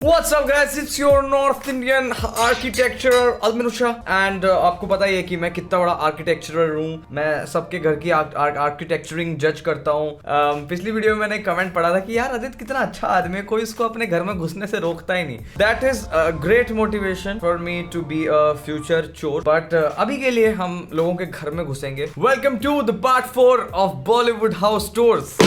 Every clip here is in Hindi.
What's up guys, it's your North Indian architecturer Alminusha and आपको पता ही है कि मैं कितना बड़ा आर्किटेक्चरर हूँ। मैं सबके घर की आर्किटेक्चरिंग जज करता हूँ। पिछली वीडियो में मैंने कमेंट पढ़ा था कि यार आदित्य कितना अच्छा आदमी है, कोई इसको अपने घर में घुसने से रोकता ही नहीं। That is a great motivation for me to be a future चोर, but अभी के लिए हम लोगों के घर में घुसेंगे। Welcome to the part 4 of Bollywood House Tours।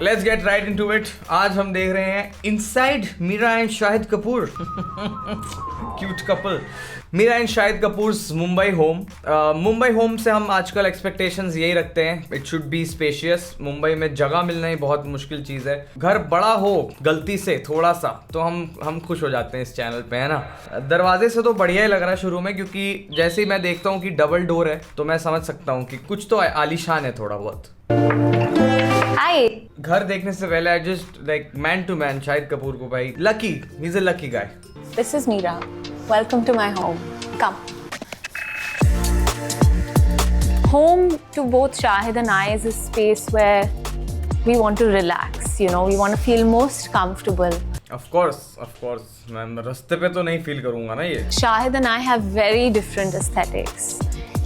Let's get right into it। आज हम देख रहे हैं inside Meera and Shahid Kapoor cute couple. Meera and Shahid Kapoor Mumbai home. Mumbai home से हम आजकल एक्सपेक्टेशंस यही रखते हैं, it should be spacious. Mumbai में जगह मिलना ही बहुत मुश्किल चीज़ है। घर बड़ा हो गलती से थोड़ा सा तो हम खुश हो जाते हैं इस चैनल पे, है ना। दरवाजे से तो बढ़िया ही लग रहा है शुरू में, क्योंकि जैसे ही मैं देखता हूँ कि डबल डोर है तो मैं समझ सकता हूँ कि कुछ तो आलीशान है थोड़ा बहुत। Hi. घर देखने से पहले I just like man to man Shahid Kapoor को भाई lucky, he is a lucky guy. This is Meera. Welcome to my home. Come. Home to both Shahid and I is a space where we want to relax, you know, we want to feel most comfortable. Of course, मैं रास्ते पे तो नहीं फील करूंगा ना ये। Shahid and I have very different aesthetics.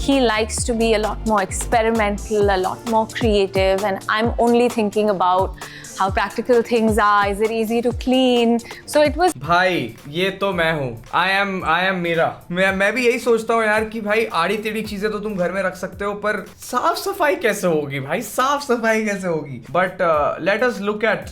He likes to be a lot more experimental, a lot more creative, and I'm only thinking about how practical things are. Is it easy to clean? So it was. भाई ये तो मैं हूँ। I am Meera. मैं भी यही सोचता हूँ यार कि भाई आड़ी टेढ़ी चीजें तो तुम घर में रख सकते हो, पर साफ सफाई कैसे होगी भाई, साफ सफाई कैसे होगी। But let us look at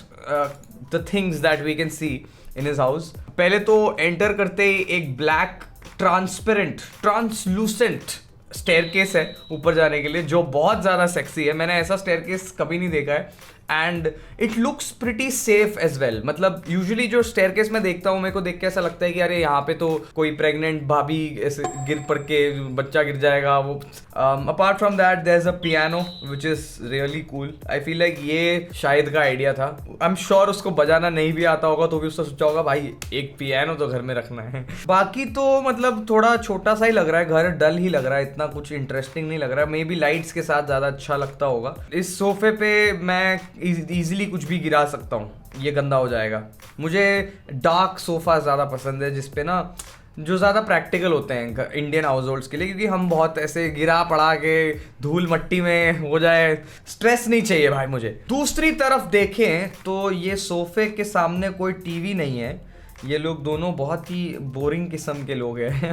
the things that we can see in his house. पहले तो एंटर करते ही एक ब्लैक ट्रांसलूसेंट स्टेयरकेस है ऊपर जाने के लिए, जो बहुत ज़्यादा सेक्सी है। मैंने ऐसा स्टेयरकेस कभी नहीं देखा है and it looks pretty safe as well. मतलब यूजुअली जो स्टेयरकेस मैं देखता हूँ, मेरे को देख के ऐसा लगता है कि अरे यहाँ पे तो कोई प्रेग्नेंट भाभी ऐसे गिर पड़ के बच्चा गिर जाएगा वो। Apart from that there is a piano which is really cool. I feel like ये शाहिद का आइडिया था। आई एम श्योर उसको बजाना नहीं भी आता होगा तो भी उसने सोचा होगा भाई एक पियानो तो घर में रखना है। बाकी तो मतलब थोड़ा छोटा सा ही लग रहा है घर, डल ही लग रहा है, इतना कुछ इंटरेस्टिंग नहीं लग रहा है। मे बी लाइट्स के साथ ज़्यादा अच्छा लगता होगा। इस सोफे पे मैं इजीली कुछ भी गिरा सकता हूँ, ये गंदा हो जाएगा। मुझे डार्क सोफा ज़्यादा पसंद है, जिसपे ना जो ज़्यादा प्रैक्टिकल होते हैं इंडियन हाउस होल्ड्स के लिए, क्योंकि हम बहुत ऐसे गिरा पड़ा के धूल मट्टी में हो जाए, स्ट्रेस नहीं चाहिए भाई मुझे। दूसरी तरफ देखें तो ये सोफे के सामने कोई टीवी नहीं है। ये लोग दोनों बहुत ही बोरिंग किस्म के लोग हैं।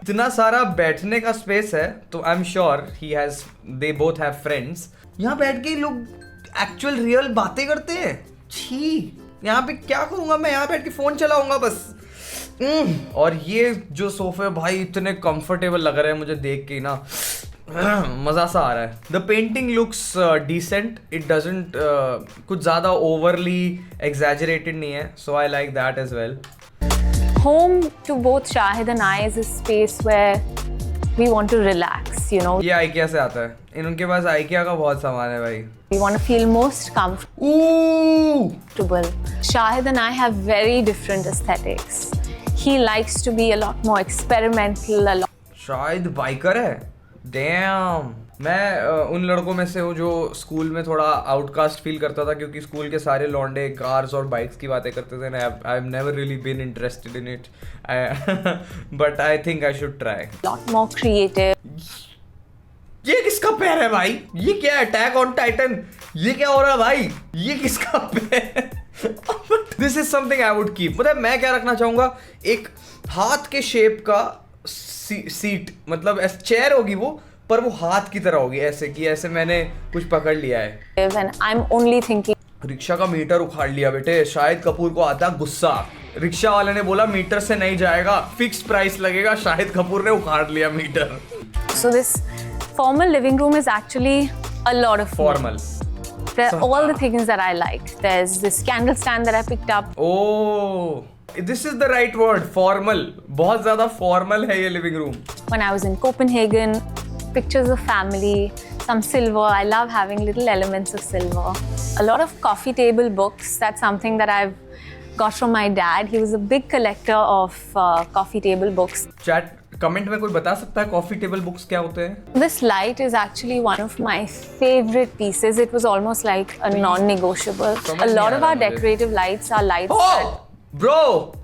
इतना सारा बैठने का स्पेस है तो I am sure they both have friends. यहाँ बैठ के लोग एक्चुअल रियल बातें करते हैं। छी, यहाँ पे क्या करूँगा मैं, यहाँ बैठ के फ़ोन चलाऊंगा बस। और ये जो सोफे भाई इतने कंफर्टेबल लग रहे हैं मुझे देख के ना, मज़ा सा आ रहा है। The painting looks decent, it doesn't कुछ ज़्यादा ओवरली एग्जैजरेटेड नहीं है, so I like that as well. Home to both Shahid and I is a space where we want to relax, you know. ये IKEA से आता है, उनके पास IKEA का बहुत सामान है भाई। We want to feel most comfortable. Shahid and I have very different aesthetics. He likes to be a lot more experimental, a lot. शायद बाइकर है। डैम, मैं उन लड़कों में से हूँ जो स्कूल में थोड़ा आउटकास्ट फील करता था, क्योंकि स्कूल के सारे लौंडे कार्स और बाइक्स की बातें करते थे। I have never really been interested in it, but I think I should try. Lot more creative. ये किसका पैर है भाई? ये क्या अटैक ऑन टाइटन? ये क्या हो रहा है भाई? ये किसका पैर? This is something I would keep. मतलब मैं क्या रखना चाहूंगा, एक हाथ के शेप का सीट, मतलब चेयर होगी वो, पर वो हाथ की तरह होगी, ऐसे कि ऐसे मैंने कुछ पकड़ लिया है। And I'm only thinking. Rickshaw का मीटर उखाड़ लिया बेटे। शाहिद कपूर को आता गुस्सा। रिक्शा वाले ने बोला मीटर से नहीं जाएगा, फिक्स प्राइस लगेगा। शाहिद कपूर ने उखाड़ लिया metre. So this formal living room is actually a lot of fun. Formal. There are all the things that I like. There's this candle stand that I picked up. Oh, this is the right word, formal. बहुत ज़्यादा formal है ये living room. When I was in Copenhagen, pictures of family, some silver. I love having little elements of silver. A lot of coffee table books. That's something that I've got from my dad. He was a big collector of coffee table books. Comment में कोई बता सकता है कॉफी टेबल बुक्स क्या होते हैं? This light is actually one of my favorite pieces. It was almost like a non-negotiable. A lot of our decorative lights are lights that bro,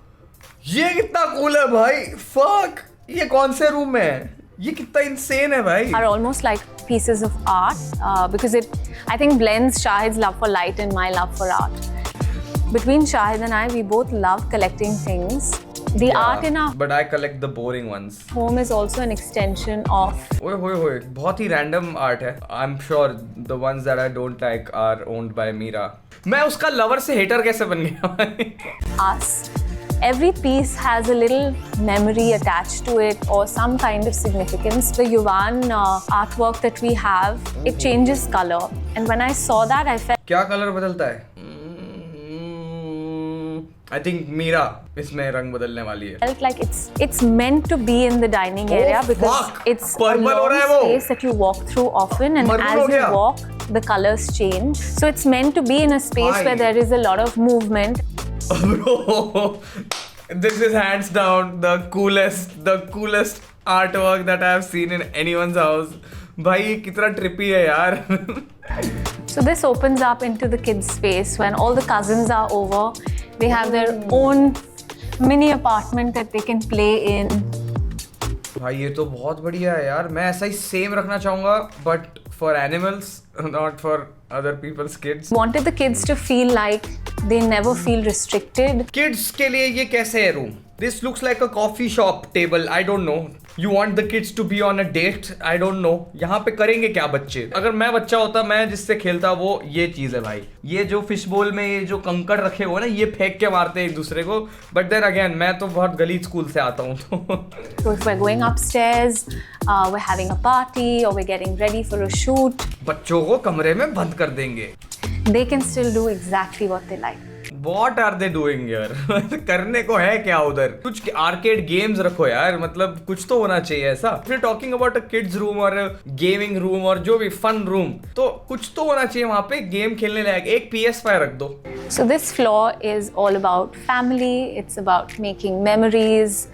ये कितना कूल है भाई. फक, ये कौन से रूम में है? ये कितना इंसेन है भाई. are almost like pieces of art because it, I think, blends Shahid's love for light and my love for art. Between Shahid and I, we both love collecting things. The art in our But I collect the boring ones. home is also an extension of ओए होए होए, बहुत ही रैंडम आर्ट है. I am sure the ones that I don't like are owned by Mira. मैं उसका लवर से हेटर कैसे बन गया भाई? us. Every piece has a little memory attached to it or some kind of significance. The Yuvan artwork that we have, it changes color. And when I saw that, I felt क्या कलर बदलता है? आई थिंक मीरा इसमें रंग बदलने वाली है. like it's meant to be in the dining area because fuck! it's a Purple हो long रहा है वो. space that you walk through often, and Purple हो as you गया. walk, the colors change. So it's meant to be in a space Why? where there is a lot of movement. Bro, this is hands down the coolest artwork that I have seen in anyone's house. भाई ये कितना ट्रिपी है यार. So this opens up into the kids' space when all the cousins are over. They have their own mini apartment that they can play in. भाई ये तो बहुत बढ़िया है यार. मैं ऐसा ही सेम रखना चाहूंगा but for animals, not for other peoples kids. Wanted the kids to feel like they never feel restricted. Kids के लिए ये कैसे है room? This looks like a coffee shop table. I don't know. You want the kids to be on a date? I don't know. यहाँ पे करेंगे क्या बच्चे? अगर मैं बच्चा होता, मैं जिससे खेलता वो ये चीज है भाई. ये जो फिश बोल में ये जो कंकड़ रखे हुए ना, ये फेंक के मारते हैं एक दूसरे को. बट देन अगेन मैं तो बहुत गलीज स्कूल से आता हूँ तो So if we're going upstairs, we're having a party or we're getting ready for a shoot, बच्चों को कमरे में बंद कर देंगे. they can still do exactly what they like. What are they doing here? करने को है क्या उधर? कुछ आर्केड गेम्स रखो यार. मतलब कुछ तो होना चाहिए ऐसा. If you're talking about a kids room और गेमिंग रूम और जो भी फन रूम, तो कुछ तो होना चाहिए वहाँ पे गेम खेलने लायक. एक PS5 रख दो. So this floor is all about family. It's about making memories.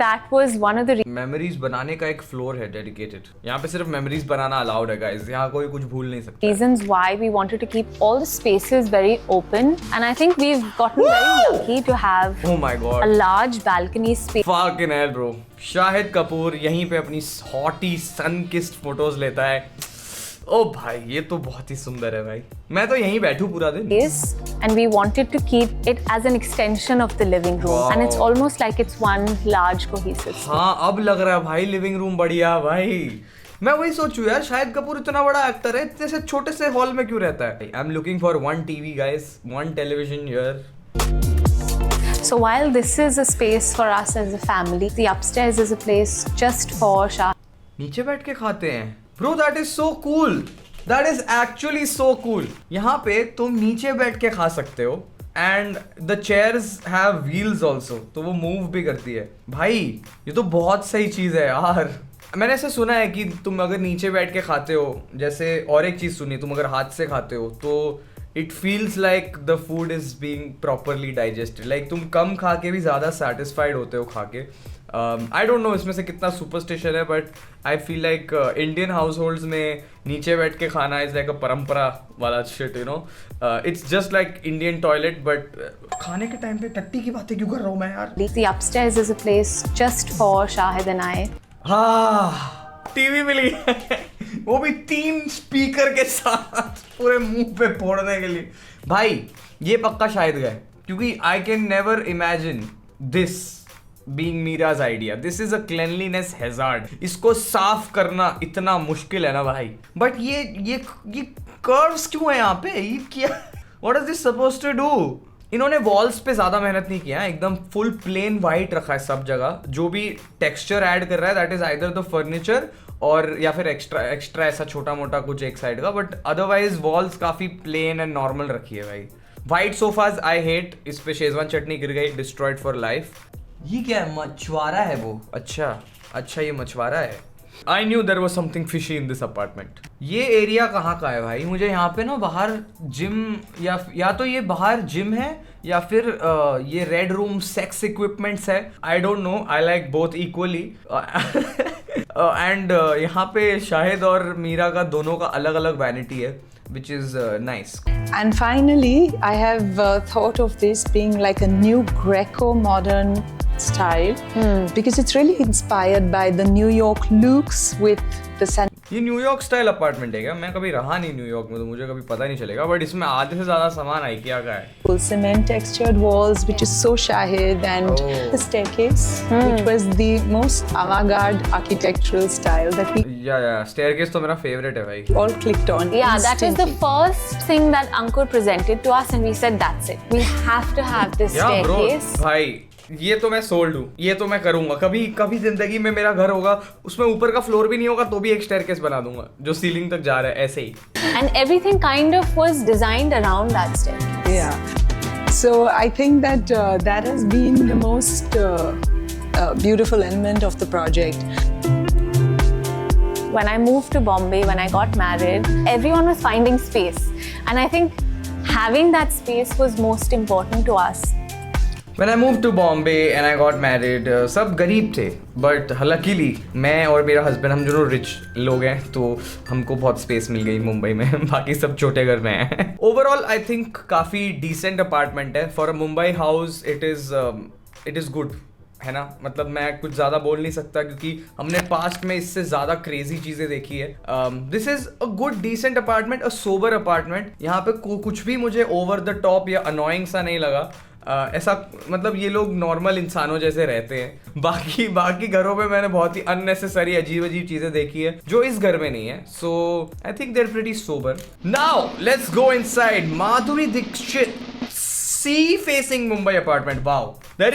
That was one of the memories बनाने का एक फ्लोर है डेडिकेटेड. यहाँ पे सिर्फ मेमोरीज बनाना अलाउड है गाइस. यहाँ कोई कुछ भूल नहीं सकता. reasons why we wanted to keep all the spaces very open, and I think we've gotten very lucky to have Oh my a god. large balcony space. Fucking hell bro. Shahid Kapoor यहीं पे अपनी हॉटी सन किस्ड फोटोज लेता है. ओ भाई ये तो बहुत ही सुंदर है भाई. मैं तो यहीं बैठूं पूरा दिन. And we wanted to keep it as an extension of the living room. Wow. And it's almost like it's one large cohesive space. हाँ अब लग रहा है भाई लिविंग रूम बढ़िया भाई. मैं वही सोचू यार, शाहिद कपूर इतना बड़ा एक्टर है, इतने से छोटे से हॉल में क्यों रहता है? I am looking for one TV guys, one television here. So while this is a space for us as a family, the upstairs is a place just for Shah. नीचे बैठ के खाते हैं. Bro that is so cool. That is actually so cool. यहाँ पे तुम नीचे बैठ के खा सकते हो and the chairs have wheels also, तो वो मूव भी करती है. भाई ये तो बहुत सही चीज़ है यार. मैंने ऐसा सुना है कि तुम अगर नीचे बैठ के खाते हो, जैसे और एक चीज़ सुनी, तुम अगर हाथ से खाते हो तो it feels like the food is being properly digested. Like तुम कम खा के भी ज़्यादा सेटिस्फाइड होते हो खा के. आई डोंट नो इसमें से कितना सुपरस्टिशन है, but I feel like Indian house holds में नीचे बैठ के खाना इज लाइक अ परंपरा वाला shit, you know. It's just like Indian toilet. But खाने के टाइम पे टट्टी की बातें क्यों कर रहा हूँ मैं यार? The upstairs is a place just for Shahid and I. हाँ टीवी मिली है. वो भी 3 स्पीकर के साथ पूरे मुंह पे फोड़ने के लिए. भाई ये पक्का शायद गए, क्योंकि I can never imagine this being Mira's idea. This is a cleanliness hazard. इसको साफ करना इतना मुश्किल है ना भाई. बट ये कर्व्स क्यों है यहाँ पे? ये क्या? What is this supposed to do? इन्होंने वॉल्स पे ज़्यादा मेहनत नहीं किया. एकदम फुल प्लेन वाइट रखा है सब जगह. जो भी टेक्सचर ऐड कर रहा है that is either the furniture और या फिर एक्स्ट्रा ऐसा छोटा मोटा कुछ एक साइड का. बट अदरवाइज वॉल्स काफ़ी प्लेन एंड नॉर्मल रखी है भाई. White sofas I hate. इस पे शेजवान चटनी गिर गई, डिस्ट्रॉयड फॉर लाइफ. ये क्या है? मछुआरा है वो. अच्छा ये मछुआरा है. I knew there was something fishy in this apartment. ये एरिया कहाँ का है भाई? मुझे यहाँ पे ना बाहर जिम या तो ये बाहर जिम है या फिर ये रेड रूम सेक्स इक्विपमेंट्स है. आई don't know. I like both equally. And यहाँ पे शाहिद और मीरा का दोनों का अलग अलग वैनिटी है, which is nice. And finally, I have thought of this being like a new Greco-modern style because it's really inspired by the New York looks with the ये न्यूयॉर्क स्टाइल अपार्टमेंट है क्या? मैं कभी रहा नहीं न्यूयॉर्क में, तो मुझे कभी पता नहीं चलेगा. बट इसमें आधे से ज्यादा सामान IKEA का है. cement textured walls, which is so Shahid, and the staircase, which was the most avant-garde architectural style that we या staircase तो मेरा फेवरेट है भाई. all clicked on. Yeah, that was the instantly. first thing that Ankur presented to us, and we said, that's it. We have to have this या ब्रो staircase. भाई ये तो मैं सोल्ड हूँ. ये तो मैं करूंगा. कभी जिंदगी में मेरा घर होगा, उसमें ऊपर का फ्लोर भी नहीं होगा तो भी एक स्टेयरकेस बना दूंगा जो सीलिंग तक जा रहा है ऐसे ही. And everything kind of was designed around that staircase. Yeah. So I think that that has been the most beautiful element of the project. When I moved to Bombay, when I got married, everyone was finding space. And I think having that space was most important to us. When I moved to Bombay and I got married, सब गरीब थे. बट लकीली मैं और मेरा हस्बैंड हम दोनों रिच लोग हैं, तो हमको बहुत स्पेस मिल गई मुंबई में. बाकी सब छोटे घर में हैं. ओवरऑल आई थिंक काफ़ी डिसेंट अपार्टमेंट है for a Mumbai house. It is good है ना. मतलब मैं कुछ ज़्यादा बोल नहीं सकता क्योंकि हमने पास्ट में इससे ज़्यादा क्रेजी चीज़ें देखी है. This is a good decent apartment, a sober apartment. यहाँ पे कुछ भी मुझे ओवर द टॉप या अनोइंग सा नहीं लगा. ऐसा मतलब ये लोग नॉर्मल इंसानों जैसे रहते हैं. बाकी घरों में मैंने बहुत ही अननेसेसरी अजीब चीजें देखी है जो इस घर में नहीं है. So I think they are pretty sober. Now let's go inside Madhuri Dixit sea facing Mumbai apartment. Wow, there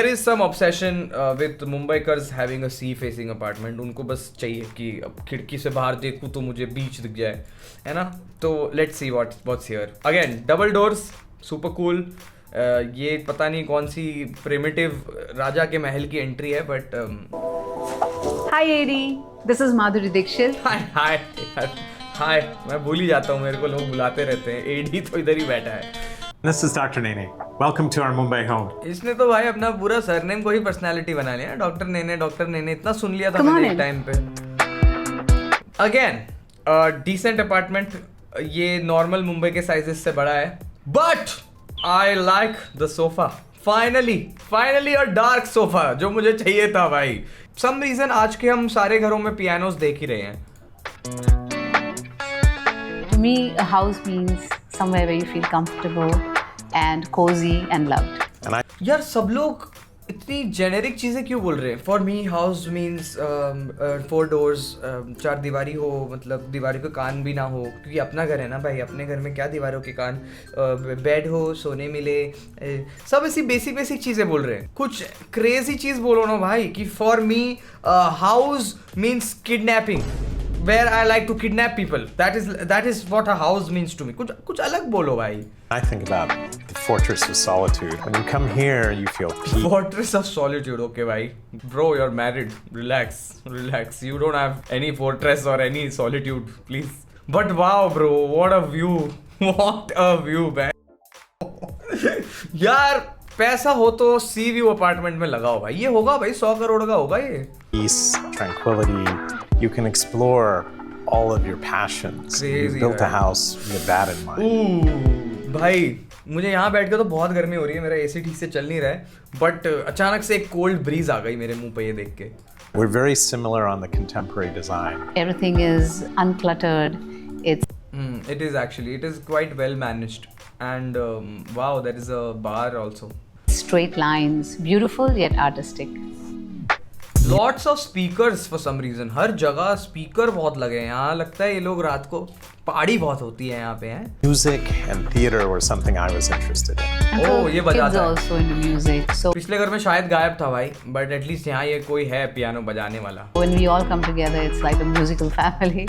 is some obsession with Mumbaikars having a sea facing apartment. उनको बस चाहिए कि अब खिड़की से बाहर देखूं तो मुझे बीच दिख जाए, है ना. तो let's see what's here. Again, double doors, super cool. ये पता नहीं कौन सी प्रिमिटिव राजा के महल की एंट्री है, but Hi AD, this is Madhuri Dixit. हाय. मैं भूल ही जाता हूँ, मेरे को लोग बुलाते रहते हैं. एडी तो इधर ही बैठा है. This is Dr. Nene. Welcome to our Mumbai home. इसने तो भाई अपना पूरा सरनेम को ही पर्सनालिटी बना लिया. डॉक्टर नेने इतना सुन लिया था Come मैंने on एक टाइम पे. Again decent apartment. ये नॉर्मल मुंबई के साइजेस से बड़ा है, but I like the sofa. Finally a dark sofa जो मुझे चाहिए था भाई. सम रीजन आज के हम सारे घरों में पियानोस देख ही रहे हैं. To me, a house means somewhere where you feel comfortable and cozy and loved. यार सब लोग इतनी जेनेरिक चीज़ें क्यों बोल रहे हैं? For me house means 4 doors, 4 दीवारी हो, मतलब दीवारों के कान भी ना हो, क्योंकि अपना घर है ना भाई. अपने घर में क्या दीवारों के कान. बेड हो, सोने मिले, सब ऐसी बेसिक चीज़ें बोल रहे हैं. कुछ क्रेजी चीज़ बोलो ना भाई कि for me house means kidnapping, where I like to kidnap people. That is what a house means to me. कुछ अलग बोलो भाई. I think about the Fortress of Solitude. When you come here, you feel peace. Fortress of Solitude. Okay भाई. Bro, you're married. Relax. You don't have any fortress or any solitude, please. But wow bro, what a view man. यार पैसा हो तो सी व्यू अपार्टमेंट में लगाओ भाई. ये होगा भाई 100 करोड़ का होगा ये. Peace, tranquility. You can explore all of your passions. Crazy, You built a man. house with that in mind. भाई मुझे यहाँ बैठ के तो बहुत गर्मी हो रही है. मेरा एसी ठीक से चल नहीं रहा है, बट अचानक से एक कोल्ड ब्रीज आ गई मेरे मुंह पे ये देख के. We're very similar on the contemporary design. Everything is uncluttered. It's It is quite well managed, and wow, there is a bar also. straight lines, beautiful yet artistic. Lots of speakers for some reason. हर जगह स्पीकर बहुत लगे हैं. यहाँ लगता है ये लोग रात को पार्टी बहुत होती है यहाँ पे हैं. Music and theater were something I was interested in. And Oh, so ये kids बजाता है. also into music. So पिछले घर में शायद गायब था भाई, बट एटलीस्ट यहाँ ये कोई है पियानो बजाने वाला. when we all come together, it's like a musical family.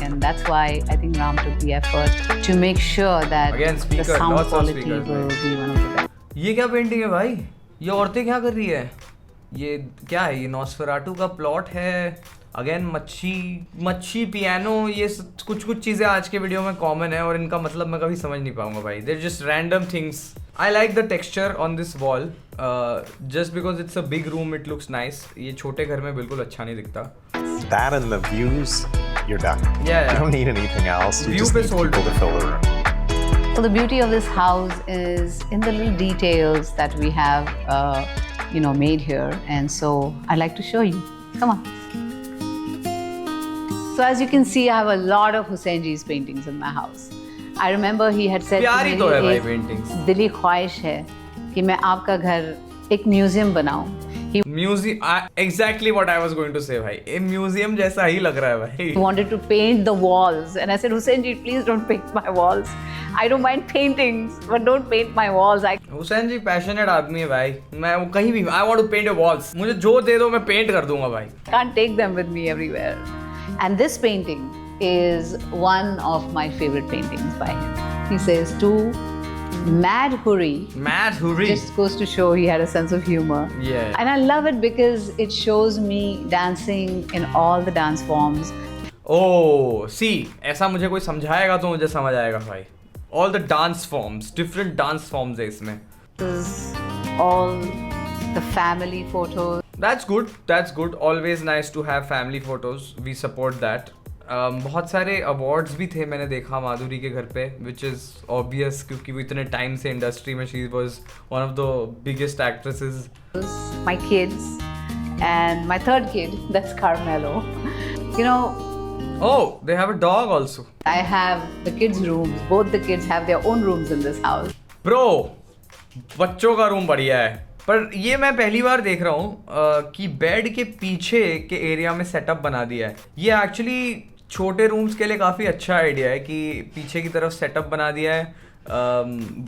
And that's why I think Ram took the effort to make sure that Again, the speaker, sound lots of quality speakers, will right? be one of the best. ये क्या पेंटिंग है भाई? ये औरतें क्या कर रही है? ये क्या है? ये नॉस्फेराटू का प्लॉट है. अगेन मच्छी पियानो, ये कुछ चीज़ें आज के वीडियो में कॉमन है और इनका मतलब मैं कभी समझ नहीं पाऊंगा भाई. They're just random things. I like the texture on this wall. Just because it's a big room, it looks nice. ये छोटे घर में बिल्कुल अच्छा नहीं दिखता. That and the views, you're done. Yeah. You don't need anything else. You View just पे need sold people to fill the room. So the beauty of this house is in the little details that we have, made here, and so I like to show you. Come on. So as you can see, I have a lot of Hussain Ji's paintings in my house. I remember he had said प्यारी तो है भाई paintings. दिली ख्वाहिश है कि मैं आपका घर एक म्यूजियम बनाऊं. He Exactly what I was going to say भाई. ये म्यूजियम जैसा ही लग रहा है भाई. wanted to paint the walls, and I said, Hussain Ji, please don't paint my walls. I don't mind paintings, but don't paint my walls. Hussain ji passionate आदमी है भाई. मैं वो कहीं भी I want to paint your walls. मुझे जो दे दो मैं पेंट कर दूंगा भाई. Can't take them with me everywhere. And this painting is one of my favorite paintings by him. He says, to Mad Hurry. Just goes to show he had a sense of humor. Yeah. And I love it because it shows me dancing in all the dance forms. Oh, see, ऐसा मुझे कोई समझाएगा तो मुझे समझ आएगा भाई. All the dance forms, different dance forms है इसमें. This is all the family photos. That's good. Always nice to have family photos. We support that. बहुत सारे अवार्ड्स भी थे मैंने देखा माधुरी के घर पे, which is obvious क्योंकि वो इतने टाइम से इंडस्ट्री में she was one of the biggest actresses. My kids and my third kid, that's Carmelo. Oh, they have a dog also. I have the kids' rooms. Both the kids have their own rooms in this house. Bro, बच्चों का रूम बढ़िया है. पर ये मैं पहली बार देख रहा हूँ कि बेड के पीछे के एरिया में सेटअप बना दिया है. ये एक्चुअली छोटे रूम्स के लिए काफ़ी अच्छा आइडिया है कि पीछे की तरफ सेटअप बना दिया है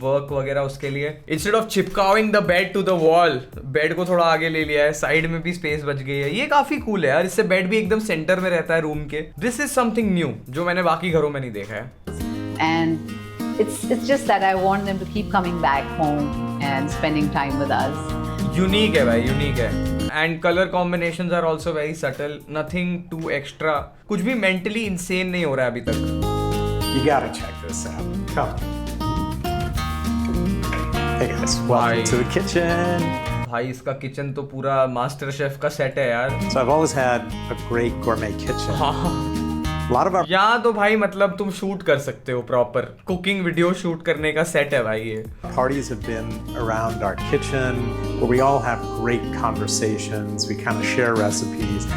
वर्क वगैरह उसके लिए. इंस्टेड ऑफ चिपकाविंग the bed to the wall, bed को थोड़ा आगे ले लिया है, साइड में भी स्पेस बच गई है. ये काफ़ी कूल है यार. इससे बेड भी एकदम सेंटर में रहता है रूम के. दिस इज समथिंग न्यू जो मैंने बाकी घरों में नहीं देखा है. And it's just that I want them to keep coming back home and spending time with us. Unique है भाई, यूनिक है. And colour combinations are also very subtle. Nothing too extra. कुछ भी मेंटली इंसेन नहीं हो रहा है अभी तक. You gotta check this out. Come. Hey guys, welcome to the kitchen. भाई इसका किचन तो पूरा मास्टर शेफ का सेट है यार. So I've always had a great gourmet kitchen. हाँ. A lot of our यहाँ तो भाई मतलब तुम शूट कर सकते हो. प्रॉपर कुकिंग वीडियो शूट करने का सेट है भाई ये. parties have been around our kitchen where we all have great conversations. We kind of share recipes.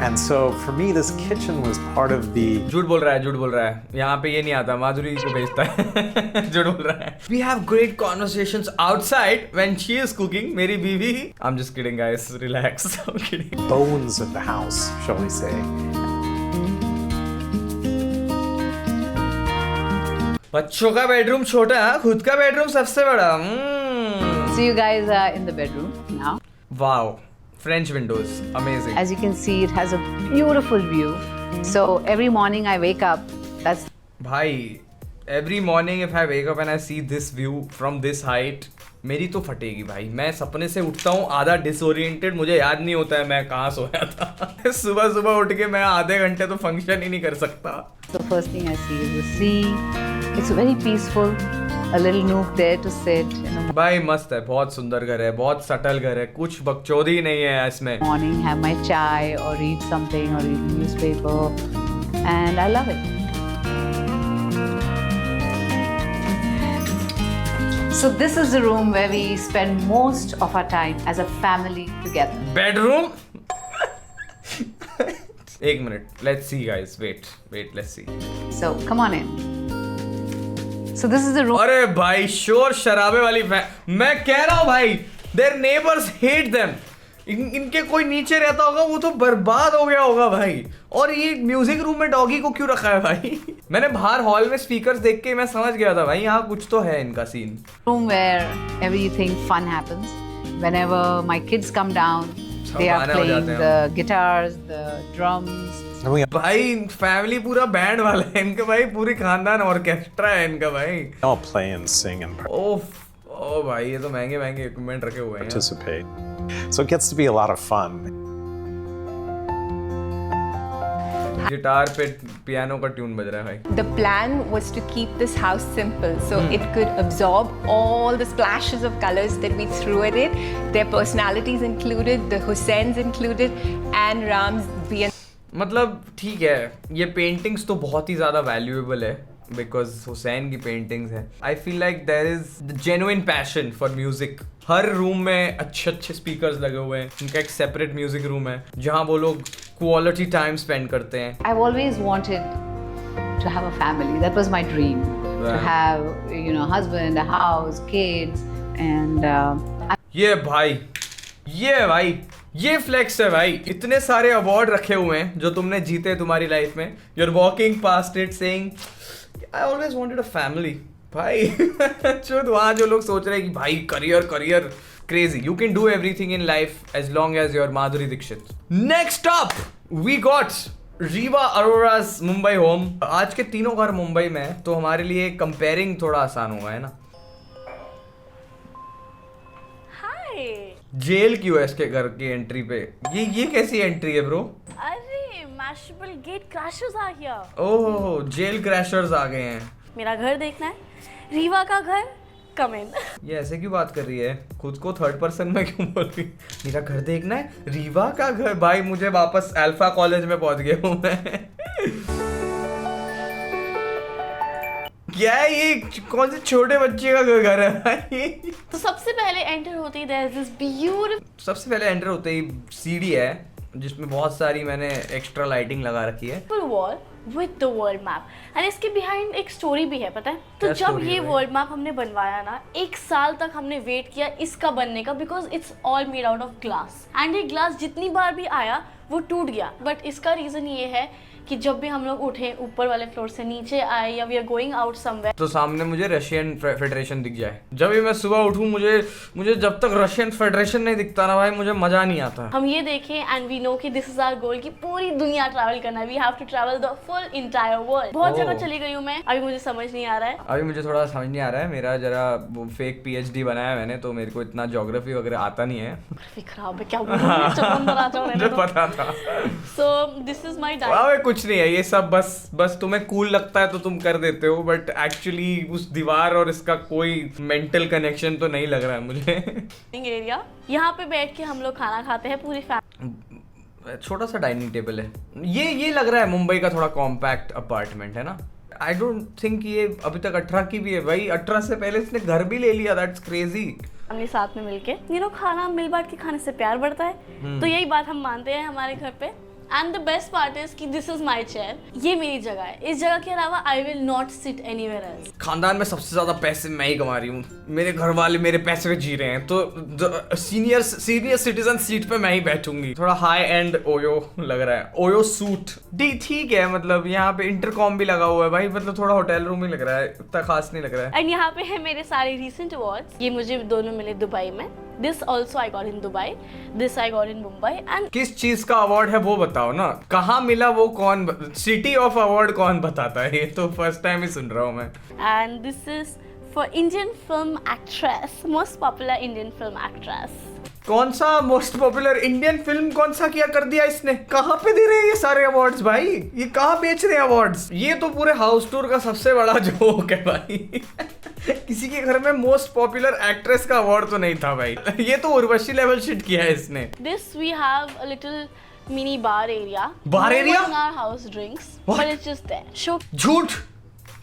And so for me, this kitchen was part of the... झूठ बोल रहा है. यहाँ पे ये नहीं आता. माधुरी को भेजता है. झूठ बोल रहा है. We have great conversations outside when she is cooking. मेरी बीवी. I'm just kidding guys. Relax. I'm kidding. bones of the house, shall we say. बच्चों का बेडरूम छोटा, खुद का बेडरूम सबसे बड़ा. So you guys are in the bedroom now. Wow. French windows, amazing. As you can see, it has a beautiful view. So every morning I wake up, that's... भाई, every morning if I wake up and I see this view from this height, मेरी तो फटेगी भाई. मैं सपने से उठता हूँ आधा डिसोरिएंटेड, मुझे याद नहीं होता है मैं कहाँ सोया था. सुबह उठ के मैं आधे घंटे तो फंक्शन ही नहीं कर सकता. The first thing I see is the sea. It's very peaceful. A little nook there to sit. भाई मस्त है, बहुत सुंदर घर है, बहुत सटल घर है, कुछ बकचोदी नहीं है इसमें. Morning, have my chai or read something or read a newspaper, and I love it. So this is the room where we spend most of our time as a family together. Bedroom? एक minute. Let's see guys. Wait. Let's see. So come on in. So this is the room. अरे भाई शोर शराबे वाली मैं कह रहा हूँ भाई. Their neighbors hate them. इनके कोई नीचे रहता होगा वो तो बर्बाद हो गया होगा भाई. और ये म्यूजिक रूम में डॉगी को क्यों रखा है भाई? मैंने बाहर हॉल में स्पीकर्स देख के मैं समझ गया था भाई यहाँ कुछ तो है इनका scene. Room where everything fun happens. Whenever my kids come down, they are playing the guitars, the drums. भाई फैमिली पूरा बैंड वाला है इनका भाई. पूरी खानदान ऑर्केस्ट्रा है इनका भाई. all play and sing and ओ भाई ये तो महंगे इक्विपमेंट रखे हुए हैं. participate. So it gets to be a lot of fun. Guitar पे पियानो का ट्यून बज रहा है भाई। The plan was to keep this house simple so it could absorb all the splashes of colors that we threw at it. Their personalities included, the Hussains included, and Ram's being. मतलब ठीक है, ये पेंटिंग्स तो बहुत ही ज़्यादा वैल्यूएबल है बिकॉज हुसैन की पेंटिंग्स है। I feel like there is genuine passion for music. हर रूम में अच्छे अच्छे स्पीकर्स लगे हुए हैं, उनका एक सेपरेट म्यूजिक रूम है जहाँ वो लोग क्वालिटी टाइम स्पेंड करते हैं। I've always wanted to have a family. That was my dream. To Right. have, you know, husband, a house, kids, and ये भाई ये फ्लेक्स है भाई। इतने सारे अवार्ड रखे हुए हैं जो तुमने जीते तुम्हारी लाइफ में। You are walking past it saying I always wanted a family. भाई जो वहाँ जो लोग सोच रहे हैं कि भाई career crazy, you can do everything in life as long as your Madhuri Dixit. Next up we got Riva Arora's Mumbai home. आज के तीनों घर मुंबई में है तो हमारे लिए कंपेयरिंग थोड़ा आसान हुआ है ना। जेल क्यों है इसके घर की एंट्री पे? ये कैसी एंट्री है ब्रो? अरे मैशेबल गेट क्रैशर्स आ गया। ओह जेल क्रैशर्स आ गए हैं। मेरा घर देखना है, रीवा का घर, कम इन। ये ऐसे क्यों बात कर रही है? खुद को थर्ड पर्सन में क्यों बोल रही? मेरा घर देखना है, रीवा का घर। भाई मुझे वापस अल्फा कॉलेज में पहुंच गया हूँ मैं। क्या है ये? कौन से छोटे बच्चे का घर है भाई? तो सबसे पहले एंटर होते ही देयर इज दिस ब्यूटीफुल सबसे पहले एंटर होते ही सीढ़ी है जिसमें बहुत सारी मैंने एक्स्ट्रा लाइटिंग लगा रखी है। Wall with the world map and इसके बिहाइंड एक स्टोरी भी है, पता है? तो क्या जब story ये है भाई? वर्ल्ड मैप हमने बनवाया ना, 1 साल तक हमने वेट किया इसका बनने का, because it's all made out of glass and ये ग्लास जितनी बार भी आया वो टूट गया। बट इसका रीजन ये है कि जब भी हम लोग उठे ऊपर वाले फ्लोर से नीचे आए या we are going out somewhere, तो सामने मुझे रशियन फेडरेशन दिख जाए। जब भी मैं सुबह उठूं मुझे जब तक रशियन फेडरेशन नहीं दिखता ना भाई मुझे मजा नहीं आता। हम ये देखें एंड वी नो कि दिस इज आवर गोल कि पूरी दुनिया ट्रैवल करना है। We have to travel the full entire world. बहुत Oh. जगह चली गई हूँ मैं, अभी मुझे समझ नहीं आ रहा है। अभी मुझे थोड़ा समझ नहीं आ रहा है। मेरा जरा वो फेक पीएचडी बनाया मैंने तो मेरे को इतना ज्योग्राफी वगैरह आता नहीं है। फिर खराब है, क्या बोलूं? मुझे पता था। So this is my diet. वाह कुछ नहीं है ये सब, बस तुम्हें कूल लगता है तो तुम कर देते हो, बट एक्चुअली उस दीवार और इसका कोई मेंटल कनेक्शन तो नहीं लग रहा है मुझे। एरिया, यहाँ पे बैठ के हम लोग खाना खाते हैं पूरी फैमिली। छोटा सा डाइनिंग टेबल है। ये लग रहा है मुंबई का थोड़ा कॉम्पैक्ट अपार्टमेंट है ना। आई डोंट थिंक ये अभी तक 18 की भी है भाई। 18 से पहले इसने घर भी ले लिया, दैट्स क्रेजी। फैमिली साथ में मिलके खाना मिल बांट के खाने से प्यार बढ़ता है, तो यही बात हम मानते हैं हमारे घर पे। And the best part is कि दिस इज माय चेयर, ये मेरी जगह है। इस जगह के अलावा I will not sit anywhere else. खानदान में सबसे ज्यादा पैसे मैं ही कमा रही हूँ, मेरे घर वाले मेरे पैसे पे जी रहे हैं, तो सीनियर सिटीजन सीट पे मैं ही बैठूंगी। थोड़ा हाई एंड ओयो लग रहा है, ओयो सूट। ठीक है, मतलब यहाँ पे इंटरकॉम भी लगा हुआ है भाई, मतलब थोड़ा होटल रूम ही लग रहा है, इतना खास नहीं लग रहा है। एंड यहाँ पे है मेरे सारे रिसेंट अवार्ड्स। ये मुझे दोनों मिले दुबई में। This also I got in Dubai, this I got in Mumbai. And किस चीज का अवार्ड है वो बताओ ना, कहाँ मिला वो कौन, सिटी ऑफ अवार्ड कौन बताता है? ये तो फर्स्ट टाइम ही सुन रहा हूँ मैं। And this is for Indian film actress, most popular Indian film actress. कौन सा मोस्ट पॉपुलर इंडियन फिल्म, कौन सा किया कर दिया इसने? कहाँ पे दे रहे हैं ये सारे अवार्ड्स भाई? ये कहाँ बेच रहे हैं अवार्ड्स? ये तो पूरे हाउस टूर का सबसे बड़ा जोक है भाई। किसी के घर में मोस्ट पॉपुलर एक्ट्रेस का अवार्ड तो नहीं था भाई। ये तो उर्वशी लेवल शिट किया है इसने। This we have a little mini bar area. Bar area? No one in our house drinks, What? but it's just there. Show. झूठ,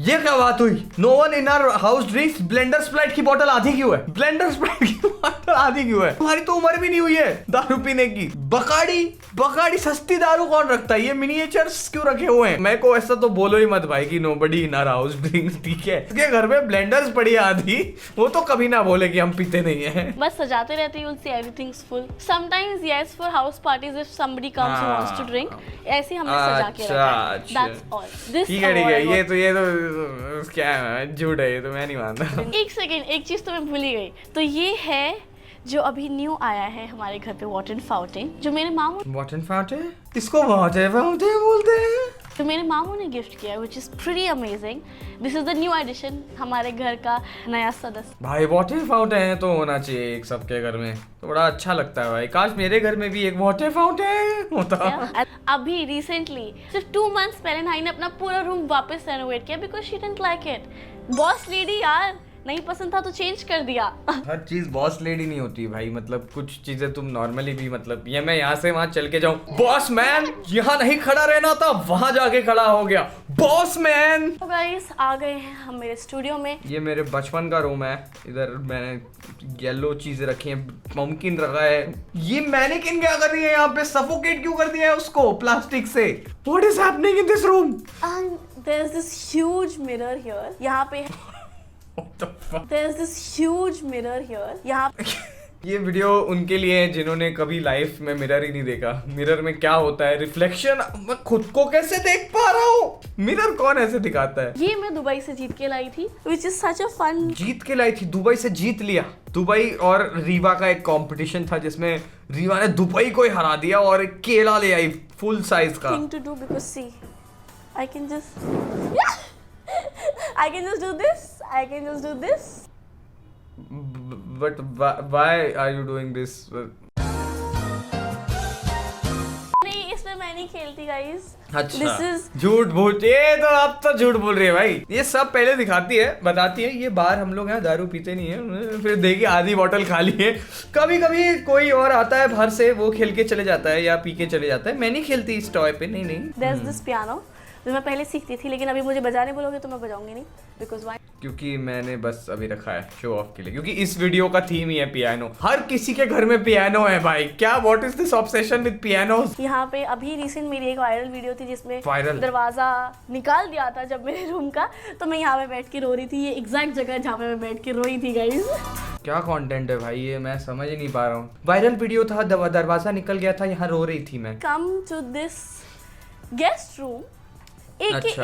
ये क्या बात हुई? No one in our house drinks. Blender Sprite की बोतल आधी क्यों है? ब्लेंडर स्प्राइट की बोतल आधी क्यों है? तुम्हारी तो उम्र भी नहीं हुई है दारू पीने की। बकाड़ी सस्ती दारू कौन रखता है? ये मिनिएचर्स क्यों रखे हुए हैं? मैं को ऐसा तो बोलो ही मत भाई कि nobody in our house drinks, ठीक है? इसके घर में ब्लेंडर्स पड़ी है आधी, वो तो कभी ना बोले कि हम पीते नहीं है। बस सजाते रहते हैं, you'll see everything's full. Sometimes yes, for house parties if somebody comes who wants to drink, ऐसे हमने सजा के रखा है. That's all. This ठीक है, award ये तो क्या है, झूठ है ये तो, मैं नहीं मानता। एक सेकेंड, एक चीज तो मैं भूल ही गई। तो ये है जो अभी न्यू आया है हमारे घर पे, वाटर फाउंटेन, जो मेरे मामू वाटर फाउंटेन, इसको वाटर फाउंटेन बोलते हैं। तो मेरे मामू ने गिफ्ट किया, which is pretty amazing. This is the new addition, हमारे घर का नया सदस्य. भाई वाटर फाउंटेन तो होना चाहिए एक सबके घर में, तो बड़ा अच्छा लगता है भाई। काश मेरे घर में भी एक वाटर फाउंटेन होता। अभी रिसेंटली सिर्फ 2 months पहले नाई ने अपना पूरा रूम वापस रेनोवेट किया because she didn't like it. Boss lady यार, नहीं पसंद था तो चेंज कर दिया। हर चीज बॉस लेडी नहीं होती भाई, मतलब कुछ चीजें तुम नॉर्मली भी, मतलब ये मैं यहाँ से वहाँ चल के जाऊँ, बॉस मैन यहाँ नहीं खड़ा रहना था, वहां जाके खड़ा हो गया, बॉस मैन। तो गाइस आ गए हैं हम मेरे स्टूडियो में। ये मेरे बचपन का रूम है, इधर मैंने येलो चीजें रखी हैं, पम्पकिन रखा है। ये मैनेकिन क्या कर रही है यहाँ पे, सफोकेट क्यों कर दिया है उसको प्लास्टिक से? What is happening in this room? There is this huge mirror here, यहाँ पे there is this huge mirror here, यहाँ पे। ये वीडियो उनके लिए है जिन्होंने कभी लाइफ में मिरर ही नहीं देखा। मिरर में क्या होता है, रिफ्लेक्शन, मैं खुद को कैसे देख पा रहा हूँ? मिरर कौन ऐसे दिखाता है? ये मैं दुबई से जीत के लाई थी, which is such a fun। जीत के लाई थी? दुबई से जीत लिया? दुबई और रीवा का एक कंपटीशन था जिसमें रीवा ने दुबई को ही हरा दिया और एक केला ले आई फुल साइज का। Thing to do because see, I can just I can just do this. I can just do this. But why are you doing this? नहीं, इसमें मैं नहीं खेलती गाइस। अच्छा, This is झूठ बोल, ये तो आप तो झूठ बोल रही है भाई। ये सब पहले दिखाती है, बताती है ये बार हम लोग यहाँ दारू पीते नहीं है, फिर देखिए आधी बोतल खाली है। कभी कभी कोई और आता है बाहर से, वो खेल के चले जाता है या पी के चले जाता है। मैं नहीं खेलती इस टॉय पे, नहीं नहीं। there's this piano जो मैं पहले सीखती थी, लेकिन अभी मुझे बजाने बोलोगे तो मैं बजाऊंगी नहीं, because why? क्योंकि मैंने बस अभी रखा है शो ऑफ के लिए, क्योंकि इस वीडियो का थीम ही है पियानो। हर किसी के घर में पियानो है भाई, क्या what is this obsession with pianos? यहाँ पे अभी रिसेंट मेरी एक वायरल वीडियो थी जिसमें Viral? दरवाजा निकाल दिया था जब मेरे रूम का, तो मैं यहाँ पे बैठ के रो रही थी। ये एग्जैक्ट जगह जहाँ पे मैं बैठ के रोई थी गाइस। क्या कंटेंट है भाई ये, मैं समझ ही नहीं पा रहा हूँ। वायरल वीडियो था, दरवाजा निकल गया था, यहाँ रो रही थी मैं। Come to this guest room, अच्छा।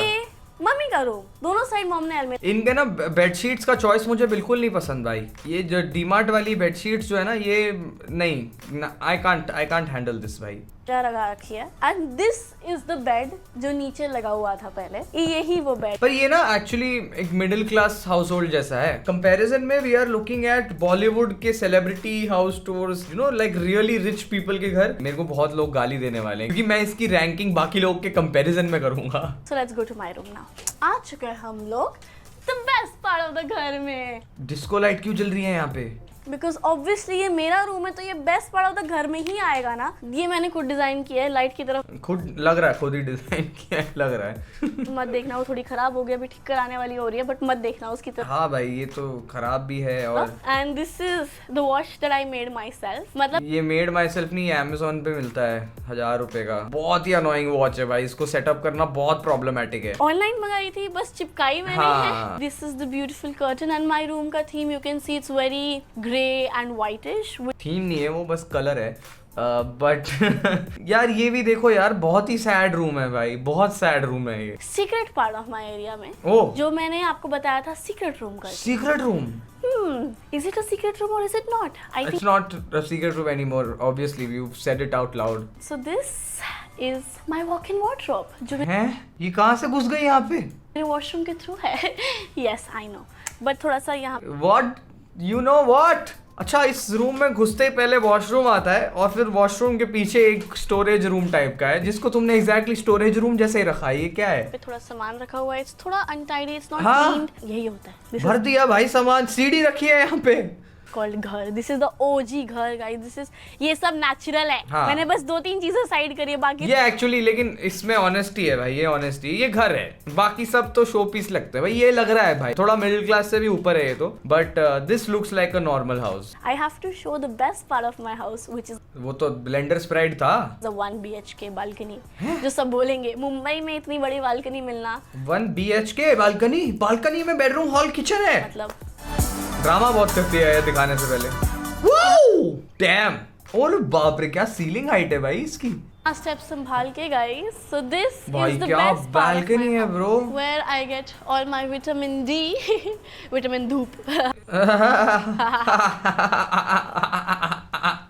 मम्मी का रूम, दोनों साइड मॉम ने अलमीरा। इनके ना बेडशीट्स का चॉइस मुझे बिल्कुल नहीं पसंद भाई। ये जो डीमार्ट वाली बेडशीट्स जो है ना, ये नहीं, आई कांट हैंडल दिस भाई। लगा रखी है। And this is the bed जो नीचे लगा हुआ था पहले, यही वो बेड। पर ये ना एक्चुअली एक मिडिल क्लास हाउस होल्ड जैसा है। कंपैरिजन में we are looking at Bollywood के celebrity house tours, you know, like really rich people के घर। मेरे को बहुत लोग गाली देने वाले हैं क्योंकि मैं इसकी रैंकिंग बाकी लोग के कंपैरिजन में करूंगा। So let's go to my room now. आ चुके हैं हम लोग the best part of the घर में। डिस्को लाइट क्यों जल रही है यहाँ पे? बिकॉज ऑब्वियसली ये मेरा रूम है तो ये बेस्ट पार्ट ऑफ द घर में ही आएगा ना। ये मैंने खुद डिजाइन किया है, लाइट की तरफ खुद लग रहा है, खुद ही डिजाइन किया है लग रहा है। मत देखना, वो थोड़ी खराब हो गई, अभी ठीक कराने वाली हो रही है, बट मत देखना उसकी तरफ। हाँ भाई ये तो खराब भी है। और and this is the watch that I made my self. मतलब ये मेड माई सेल्फ नहीं, अमेजोन पे मिलता है 1000 रुपए का। बहुत ही अनोइंग वॉच है भाई, इसको सेटअप करना बहुत प्रॉब्लमेटिक है। ऑनलाइन मंगाई थी, बस चिपकाई मैंने है। This is the beautiful curtain and my room का theme you can see it's very grey and whitish. Theme नहीं है वो, बस कलर है। बट यार ये भी देखो यार, बहुत ही सैड रूम है भाई, बहुत सैड रूम है ये। Secret part of my area में, ओह, जो मैंने आपको बताया था सीक्रेट रूम का। Secret room? Is it a secret room or is it not? I It's think not a secret room anymore. Obviously, you've said it out loud. so. This is my walk-in wardrobe, जो हैं? ये कहाँ से घुस गई यहाँ पे? मेरे वॉशरूम के थ्रू है। Yes, I know. But थोड़ा सा यहाँ What? You know what? अच्छा, इस रूम में घुसते ही पहले वॉशरूम आता है और फिर वॉशरूम के पीछे एक स्टोरेज रूम टाइप का है जिसको तुमने एग्जैक्टली स्टोरेज रूम जैसे ही रखा है। ये क्या है? पे थोड़ा सामान रखा हुआ है, it's थोड़ा untidy, it's not हाँ। cleaned। यही होता है। This भर दिया भाई सामान, सीढ़ी रखी है यहाँ पे। is called घर। This is the OG घर guys। This is, ये सब नेचुरल है। हाँ। मैंने बस 2-3 चीजें साइड करी है, बाकी ये एक्चुअली, लेकिन इसमें ऑनेस्टी है भाई, ये ऑनेस्टी, ये घर है। बाकी सब तो शो पीस लगते हैं भाई। ये लग रहा है भाई थोड़ा मिडिल क्लास से भी ऊपर है ये तो, but this looks like a normal house. I have to show the best part of my house, which is वो तो ब्लेंडर स्प्राइड था। the 1 BHK balcony. जो सब बोलेंगे मुंबई में इतनी बड़ी बालकनी मिलना 1 BHK बालकनी? बालकनी में बेडरूम, हॉल, किचन है? मतलब ड्रामा बहुत करती है ये दिखाने से पहले। डैम! और बाप रे, क्या सीलिंग हाइट है भाई इसकी। स्टेप संभाल के गाइस। सो दिस भाई इज द क्या बेस्ट बालकनी है bro. Where I get all my vitamin D. Vitamin धूप।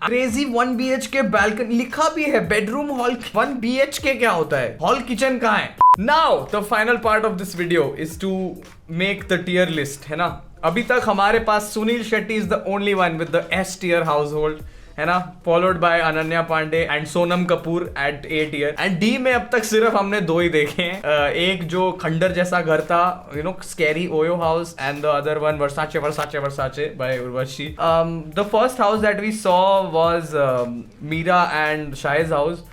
क्रेजी 1 BHK बालकनी लिखा भी है, बेडरूम हॉल। 1 BHK क्या होता है? हॉल किचन कहाँ है? Now the final part of this video is to make the tier list, है ना। अभी तक हमारे पास Sunil Shetty is the only one with the S tier household, है ना, followed by Ananya Pandey and Sonam Kapoor at A tier. And D में अब तक सिर्फ हमने 2 ही देखे हैं, एक जो खंडर जैसा घर था, you know, scary OYO house, and the other one Versace by Urvashi. The first house that we saw was Meera and Shahid house.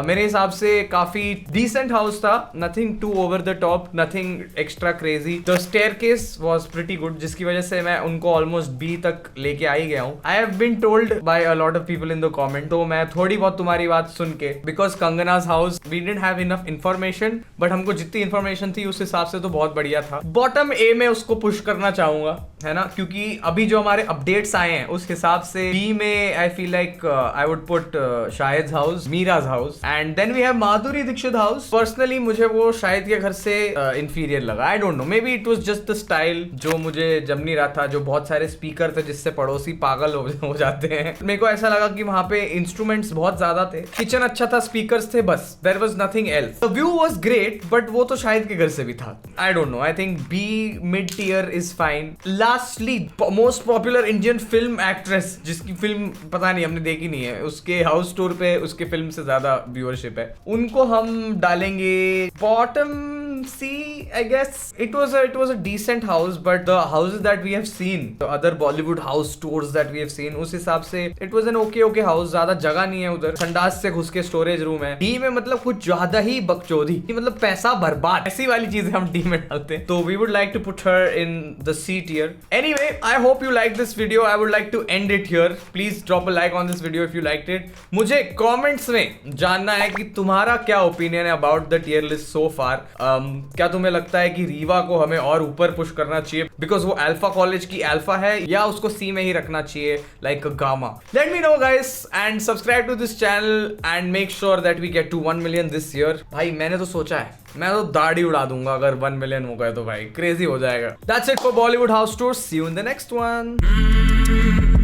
मेरे हिसाब से काफी डिसेंट हाउस था, nothing to over the top, nothing extra crazy. The staircase was pretty good, जिसकी वजह से मैं उनको ऑलमोस्ट बी तक लेके आ ही गया हूँ। I have been told by a lot of people in the comment, तो मैं थोड़ी बहुत तुम्हारी बात सुन के, because Kangana's house we didn't have enough information, but हमको जितनी इन्फॉर्मेशन थी उस हिसाब से तो बहुत बढ़िया था। बॉटम ए में उसको पुश करना चाहूंगा, है ना, क्योंकि अभी जो हमारे अपडेट्स आए हैं उस हिसाब से बी में I feel like I would put Shahid house, Meera's house, and then we have Madhuri Dixit house. Personally मुझे वो शाहिद के घर से इंफीरियर लगा। I don't know, maybe it was just the style जो मुझे जम नहीं रहा था, जो बहुत सारे स्पीकर थे जिससे पड़ोसी पागल हो जाते हैं। मेरे को ऐसा लगा कि वहां पे इंस्ट्रूमेंट्स बहुत ज्यादा थे, किचन अच्छा था, स्पीकर्स थे, बस there was nothing else. The view was great, but वो तो शाहिद के घर से भी था। I don't know, I think B mid tier is fine. Lastly most popular Indian film actress, जिसकी फिल्म पता नहीं हमने देखी नहीं है, उसके हाउस टूर पे उसके फिल्म से ज्यादा व्यूअरशिप है, उनको हम डालेंगे bottom C. I guess it was a decent house, but the houses that we have seen, the other Bollywood house tours that we have seen, उस हिसाब से it was an okay house. ज्यादा जगह नहीं है उधर, संडास से घुस के स्टोरेज रूम है। डी में मतलब कुछ ज्यादा ही बकचोदी, मतलब पैसा बर्बाद, ऐसी वाली चीजें हम डी में डालते हैं। तो we would like to put her in the C tier. Anyway, I hope you like this video. I would like to end it here. Please drop a like on this video if you liked it. मुझे कमेंट्स में जानना है कि तुम्हारा क्या ओपिनियन है about the tier list so far. क्या तुम्हें लगता है कि रीवा को हमें और ऊपर पुश करना चाहिए बिकॉज वो अल्फा कॉलेज की अल्फा है, या उसको सी में ही रखना चाहिए लाइक गामा? Let me know guys and subscribe to this channel and make sure that we get to 1 million this year. भाई मैंने तो सोचा है, मैं तो दाढ़ी उड़ा दूंगा अगर 1 मिलियन हो गए तो, भाई क्रेजी हो जाएगा। That's it for Bollywood House Tours. See you in the next one.